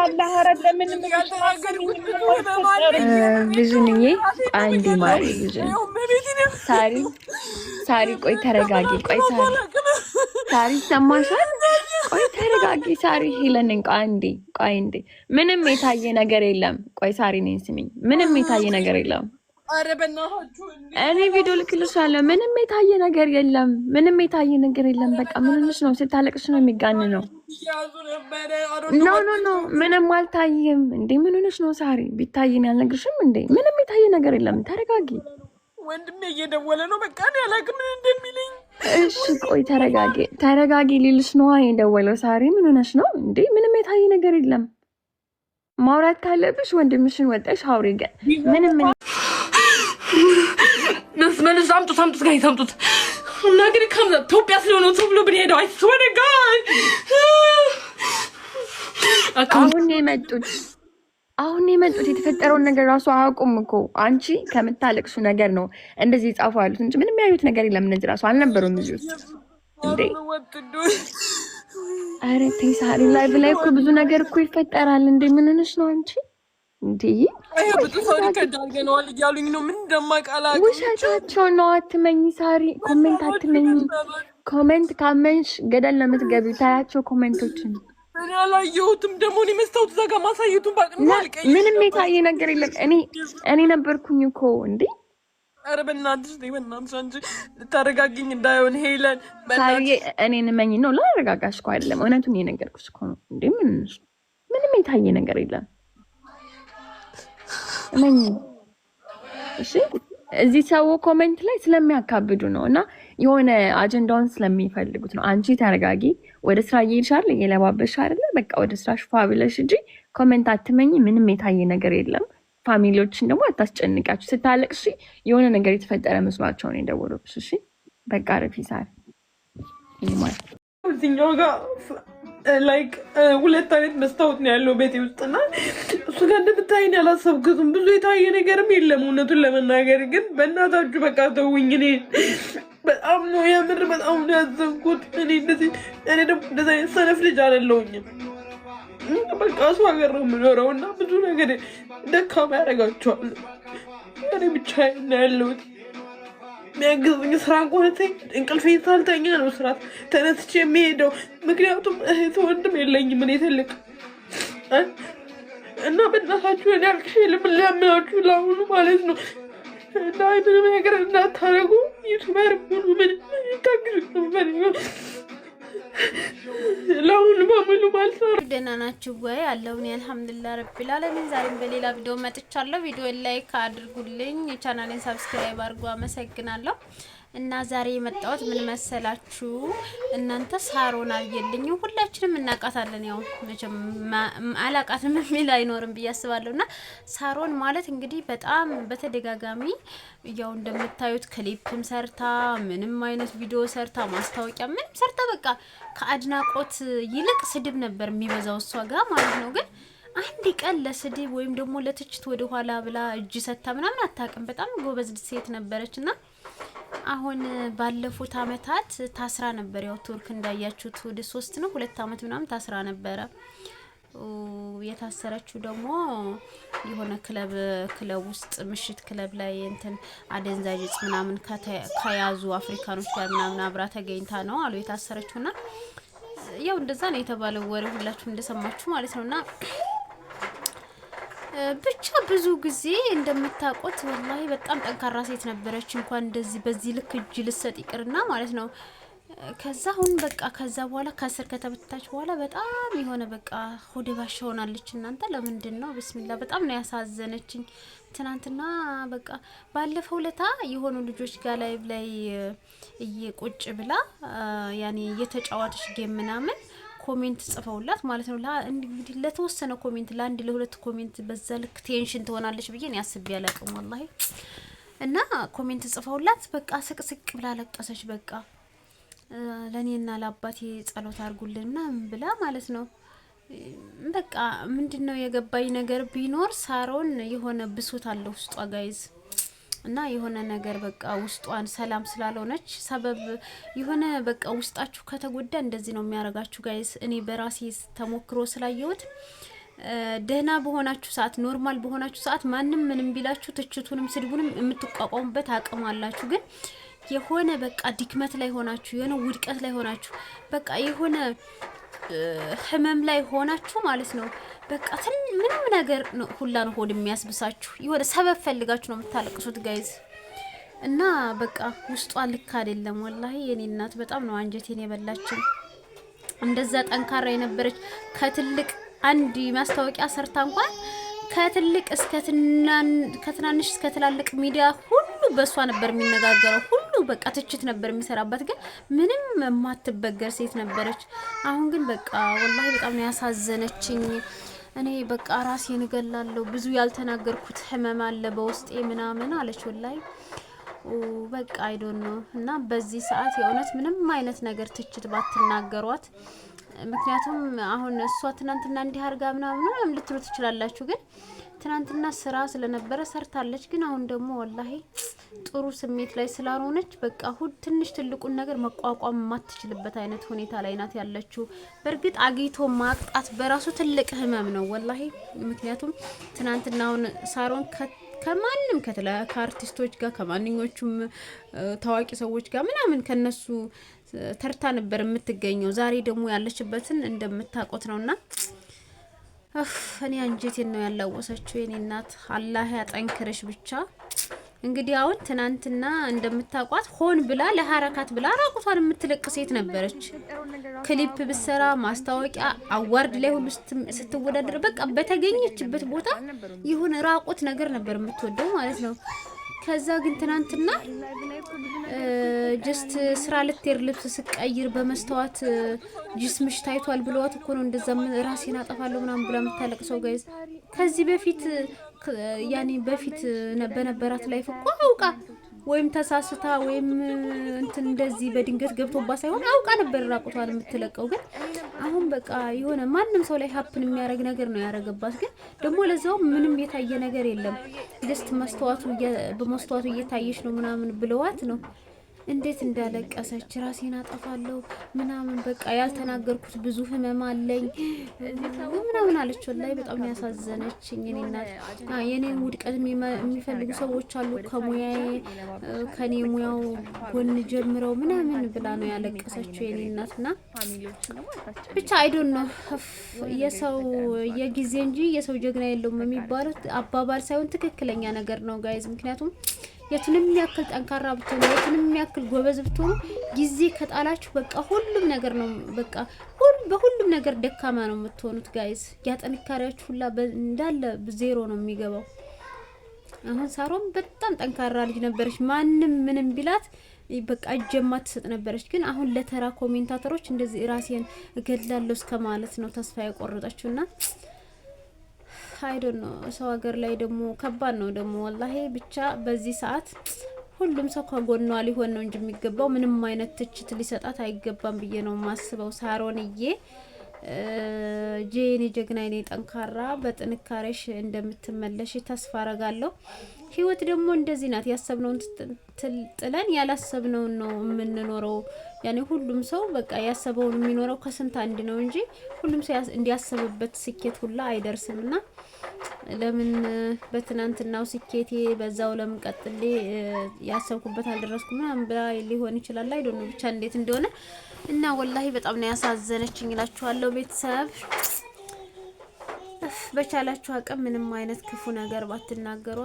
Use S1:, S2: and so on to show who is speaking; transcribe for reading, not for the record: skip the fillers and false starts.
S1: በአላህ ኧረ ለምን
S2: ብዙንዬ አንዴ ማሪ ብዙን ሳሪ ሳሪ ቆይ ተረጋጊ። ቆይ ሳሪ ሳሪ ሰማሻል? ቆይ ተረጋጊ ሳሪ። ሄለንን ቆይ አንዴ ምንም የታየ ነገር የለም። ቆይ ሳሪ ነኝ ስሚኝ። ምንም የታየ ነገር የለም።
S3: አረ በእናታችሁ
S2: እኔ ቪዲዮ ልክልሻለሁ። ምንም የታየ ነገር የለም። ምንም የታየ ነገር የለም። በቃ ምን ሆነሽ ነው? ስታለቅሽ ነው የሚጋን ነው። ኖ ምንም አልታየም እንዴ። ምን ሆነሽ ነው ሳሪ? ቢታየን ያልነግርሽም እንዴ? ምንም የታየ ነገር የለም። ተረጋጊ።
S3: ወንድሜ እየደወለ ነው። በቃ እኔ አላውቅም ምን እንደሚለኝ።
S2: እሺ ቆይ ተረጋጊ ሊልሽ ነው የደወለው። ሳሪ ምን ሆነሽ ነው እንዴ? ምንም የታየ ነገር የለም። ማውራት ካለብሽ ወንድምሽን ወጣሽ አውሪ። ግን ምንም
S3: መልስ አምጡት ጋር ይታምጡት እና ግን ከምዛ ኢትዮጵያ ስለሆነ ተብሎ ብንሄደው አይስወደ ጋር
S2: አሁን የመጡት የተፈጠረውን ነገር ራሱ አያውቁም እኮ። አንቺ ከምታለቅሱ ነገር ነው እንደዚህ ጻፉ ያሉት እንጂ ምንም ያዩት ነገር የለም። እነዚህ ራሱ አልነበሩም እዚህ ውስጥ እንዴ። ኧረ ተይ ሳሪ፣ ላይቭ ላይ እኮ ብዙ ነገር እኮ ይፈጠራል እንዴ። ምን ሆነሽ ነው አንቺ እንዴ?
S3: በጥሶሪ ከዳርገነዋል እያሉኝ ነው። ምን እንደማቃላ
S2: ውሸታቸው ነው። አትመኝ ሳሪ፣ ኮሜንት አትመኝ። ኮሜንት ካመንሽ ገደል ነው የምትገቢው። ታያቸው ኮሜንቶችን።
S3: እኔ አላየሁትም። ደግሞ እኔ መስታወት እዛ ጋር ማሳየቱን ባቅንልቀኝ
S2: ምንም የታየ ነገር የለም። እኔ ነበርኩኝ እኮ እንዴ።
S3: ኧረ በእናትሽ አንቺ ልታረጋግኝ እንዳይሆን ሄለን
S2: ሳሪ፣ እኔን እመኝ ነው። ላረጋጋሽ እኮ አይደለም፣ እውነቱን እየነገርኩሽ እኮ ነው እንዴ። ምንም የታየ ነገር የለም። እመኝ እሺ። እዚህ ሰው ኮሜንት ላይ ስለሚያካብዱ ነው እና የሆነ አጀንዳውን ስለሚፈልጉት ነው። አንቺ ተረጋጊ። ወደ ስራ እየሄድሻል፣ እየለባበሽ አይደለ? በቃ ወደ ስራሽ ፏ ብለሽ እንጂ ኮሜንት አትመኝ። ምንም የታየ ነገር የለም። ፋሚሊዎችን ደግሞ አታስጨንቃችሁ። ስታለቅሽ የሆነ ነገር የተፈጠረ መስሏቸው ነው የደወሉብሽ። እሺ በቃ ረፊ ሳሪ
S3: እዚህኛው ጋር ላይክ ሁለት አይነት መስታወት ነው ያለው ቤቴ ውስጥና እሱ ጋር እንደምታይን ያላሰብኩትም ብዙ የታየ ነገርም የለም። እውነቱን ለመናገር ግን በእናታችሁ በቃ ተውኝ። እኔ በጣም ነው የምር በጣም ነው ያዘንኩት። እኔ ደግሞ እንደዚህ አይነት ሰነፍ ልጅ አይደለሁኝም። በቃ እሱ ሀገር ነው የምኖረው እና ብዙ ነገር ደካማ ያደርጋቸዋል። እኔ ብቻዬን ነው ያለሁት። የሚያግዙኝ ስራ እንኳን እንቅልፌን ሳልተኛ ነው ስራ ተነስቼ የሚሄደው። ምክንያቱም እህት ወንድም የለኝም እኔ ትልቅ እና በእናታችሁ እኔ አልቅሼ ለምናችሁ ለአሁኑ ማለት ነው እና ምንም ነገር እንዳታረጉ። ዩቱበር ሙሉ ምን ታግዙ ነው ለሁሉ በሙሉ ማለት ነው።
S4: ደህና ናችሁ ወይ? አለሁኝ አልሐምዱሊላህ ረቢል ዓለሚን። ዛሬም በሌላ ቪዲዮ መጥቻለሁ። ቪዲዮ ላይክ አድርጉልኝ፣ የቻናሌን ሰብስክራይብ አድርጉ። አመሰግናለሁ። እና ዛሬ የመጣሁት ምን መሰላችሁ? እናንተ ሳሮን አየልኝ ሁላችንም እናቃታለን። ያው መቼም አላቃትም የሚል አይኖርም ብዬ አስባለሁ። እና ሳሮን ማለት እንግዲህ በጣም በተደጋጋሚ ያው እንደምታዩት ክሊፕም ሰርታ ምንም አይነት ቪዲዮ ሰርታ ማስታወቂያ ምንም ሰርታ በቃ ከአድናቆት ይልቅ ስድብ ነበር የሚበዛው እሷ ጋር ማለት ነው። ግን አንድ ቀን ለስድብ ወይም ደግሞ ለትችት ወደ ኋላ ብላ እጅ ሰታ ምናምን አታውቅም። በጣም ጎበዝ ሴት ነበረችና አሁን ባለፉት አመታት ታስራ ነበር። ያው ቱርክ እንዳያችሁት ወደ 3 ነው 2 አመት ምናምን ታስራ ነበረ። የታሰረችው ደግሞ የሆነ ክለብ ውስጥ ምሽት ክለብ ላይ እንትን አደንዛዥ እጽ ምናምን ከያዙ አፍሪካኖች ጋር ምናምን አብራ ተገኝታ ነው አሉ የታሰረችውና ያው እንደዛ ነው የተባለው ወሬ ሁላችሁም እንደሰማችሁ ማለት ነውና ብቻ ብዙ ጊዜ እንደምታውቁት ወላሂ በጣም ጠንካራ ሴት ነበረች። እንኳን እንደዚህ በዚህ ልክ እጅ ልሰጥ ይቅርና ማለት ነው። ከዛ አሁን በቃ ከዛ በኋላ ከስር ከተበታች በኋላ በጣም የሆነ በቃ ሆዴ ባሻ ሆናለች። እናንተ ለምንድን ነው? ቢስሚላህ በጣም ነው ያሳዘነችኝ። ትናንትና በቃ ባለፈው ለታ የሆኑ ልጆች ጋር ላይ እየቁጭ ብላ ያኔ እየተጫወተች ጌም ምናምን ኮሜንት ጽፈውላት ማለት ነው። እንግዲህ ለተወሰነ ኮሜንት ለአንድ ለሁለት ኮሜንት በዛ ልክ ቴንሽን ትሆናለች ብዬ ነው ያስብ ያላቀም ወላሂ። እና ኮሜንት ጽፈውላት በቃ ስቅስቅ ብላ ለቀሰች። በቃ ለኔና ለአባቴ ጸሎት አድርጉልንና ብላ ማለት ነው። በቃ ምንድነው የገባኝ ነገር ቢኖር ሳሮን የሆነ ብሶት አለ ውስጧ ጋይዝ እና የሆነ ነገር በቃ ውስጧን ሰላም ስላልሆነች ሰበብ የሆነ በቃ ውስጣችሁ ከተጎዳ እንደዚህ ነው የሚያረጋችሁ ጋይስ። እኔ በራሴ ተሞክሮ ስላየሁት ደህና በሆናችሁ ሰዓት ኖርማል በሆናችሁ ሰዓት ማንም ምንም ቢላችሁ ትችቱንም ስድቡንም የምትቋቋሙበት አቅም አላችሁ። ግን የሆነ በቃ ድክመት ላይ ሆናችሁ የሆነ ውድቀት ላይ ሆናችሁ በቃ የሆነ ህመም ላይ ሆናችሁ ማለት ነው በቃ ምንም ነገር ሁላ ነው ሆድ የሚያስብሳችሁ። የሆነ ሰበብ ፈልጋችሁ ነው የምታለቅሱት ጋይዝ። እና በቃ ውስጧ ልክ አይደለም ወላሂ። የኔ እናት በጣም ነው አንጀቴን የበላችን። እንደዛ ጠንካራ የነበረች ከትልቅ አንድ ማስታወቂያ ሰርታ እንኳን ከትልቅ እስከ ከትናንሽ እስከ ትላልቅ ሚዲያ ሁሉ በሷ ነበር የሚነጋገረው። ሁሉ በቃ ትችት ነበር የሚሰራባት። ግን ምንም የማትበገር ሴት ነበረች። አሁን ግን በቃ ወላሂ በጣም ነው ያሳዘነችኝ። እኔ በቃ ራሴን እገላለሁ፣ ብዙ ያልተናገርኩት ህመም አለ በውስጤ ምናምን አለች ወላሂ። በቃ አይዶን ነው። እና በዚህ ሰዓት የእውነት ምንም አይነት ነገር ትችት ባትናገሯት። ምክንያቱም አሁን እሷ ትናንትና እንዲህ አርጋ ምናምን ልትሉ ትችላላችሁ። ግን ትናንትና ስራ ስለነበረ ሰርታለች። ግን አሁን ደግሞ ወላሂ ጥሩ ስሜት ላይ ስላልሆነች በቃ ትንሽ ትልቁን ነገር መቋቋም የማትችልበት አይነት ሁኔታ ላይ ናት ያለችው። በእርግጥ አግኝቶ ማቅጣት በራሱ ትልቅ ህመም ነው ወላሂ። ምክንያቱም ትናንትና አሁን ሳሮን ከማንም ከአርቲስቶች ጋር ከማንኞቹም ታዋቂ ሰዎች ጋር ምናምን ከነሱ ተርታ ነበር የምትገኘው። ዛሬ ደግሞ ያለችበትን እንደምታውቁት ነውና እኔ አንጀቴን ነው ያላወሰችው የኔ እናት። አላህ ያጠንክርሽ ብቻ። እንግዲህ አሁን ትናንትና እንደምታውቋት ሆን ብላ ለሐረካት ብላ ራቁቷን የምትለቅ ሴት ነበረች። ክሊፕ ብሰራ ማስታወቂያ አዋርድ ላይ ሁሉ ስትወዳደር በቃ በተገኘችበት ቦታ ይሁን ራቁት ነገር ነበር የምትወደው ማለት ነው። ከዛ ግን ትናንትና ጀስት ስራ ልትሄድ ልብስ ስቀይር በመስተዋት ጅስምሽ ታይቷል ብለዋት እኮ ነው እንደዛ ራሴን አጠፋለሁ ምናምን ብላ የምታለቅሰው ጋይዝ። ከዚህ በፊት ያኔ በፊት በነበራት ላይፍ እኮ አውቃ ወይም ተሳስታ ወይም እንትን እንደዚህ በድንገት ገብቶባ ሳይሆን አውቃ ነበር ራቁቷን የምትለቀው። ግን አሁን በቃ የሆነ ማንም ሰው ላይ ሀፕን የሚያደርግ ነገር ነው ያደረገባት። ግን ደግሞ ለዛው ምንም የታየ ነገር የለም። ጀስት በመስተዋቱ እየታየሽ ነው ምናምን ብለዋት ነው እንዴት እንዳለቀሰች ራሴን አጠፋለሁ ምናምን በቃ ያልተናገርኩት ብዙ ህመም አለኝ ምናምን አለች። ወላሂ በጣም ያሳዘነችኝ እኔ እናት። የኔ ውድቀት የሚፈልጉ ሰዎች አሉ ከሙያዬ ከኔ ሙያው ጎን ጀምረው ምናምን ብላ ነው ያለቀሰችው የኔ እናትና ብቻ አይዶን ነው የሰው የጊዜ እንጂ የሰው ጀግና የለውም የሚባለው አባባል ሳይሆን ትክክለኛ ነገር ነው ጋይዝ። ምክንያቱም የቱንም ያክል ጠንካራ ብትሆኑ የቱንም ያክል ጎበዝ ብትሆኑ ጊዜ ከጣላችሁ በቃ ሁሉም ነገር ነው በቃ በሁሉም ነገር ደካማ ነው የምትሆኑት ጋይዝ። ያጠንካሪያችሁ ሁላ እንዳለ ዜሮ ነው የሚገባው። አሁን ሳሮን በጣም ጠንካራ ልጅ ነበረች። ማንም ምንም ቢላት በቃ እጀማ ትሰጥ ነበረች። ግን አሁን ለተራ ኮሜንታተሮች እንደዚህ ራሴን እገላለሁ እስከ ማለት ነው ተስፋ የቆረጠችውና አይዶን ነው። ሰው ሀገር ላይ ደግሞ ከባድ ነው ደግሞ ወላሂ። ብቻ በዚህ ሰዓት ሁሉም ሰው ከጎኗ ሊሆን ነው እንጂ የሚገባው ምንም አይነት ትችት ሊሰጣት አይገባም ብዬ ነው ማስበው። ሳሮንዬ ጄኒ ጀግና ኔ ጠንካራ በጥንካሬሽ እንደምትመለሽ ተስፋ አረጋለሁ። ህይወት ደግሞ እንደዚህ ናት። ያሰብነውን ጥለን ያላሰብነውን ነው የምንኖረው። ያኔ ሁሉም ሰው በቃ ያሰበውን የሚኖረው ከስንት አንድ ነው እንጂ ሁሉም ሰው እንዲያሰብበት ስኬት ሁላ አይደርስምና ለምን በትናንትናው ስኬቴ በዛው ለምን ቀጥሌ ያሰብኩበት አልደረስኩም ምናምን ብላ ሊሆን ይችላል። አይዶን ነው ብቻ እንዴት እንደሆነ እና ወላሂ በጣም ነው ያሳዘነችኝ እላችኋለሁ ቤተሰብ። በቻላችሁ አቅም ምንም አይነት ክፉ ነገር ባትናገሩ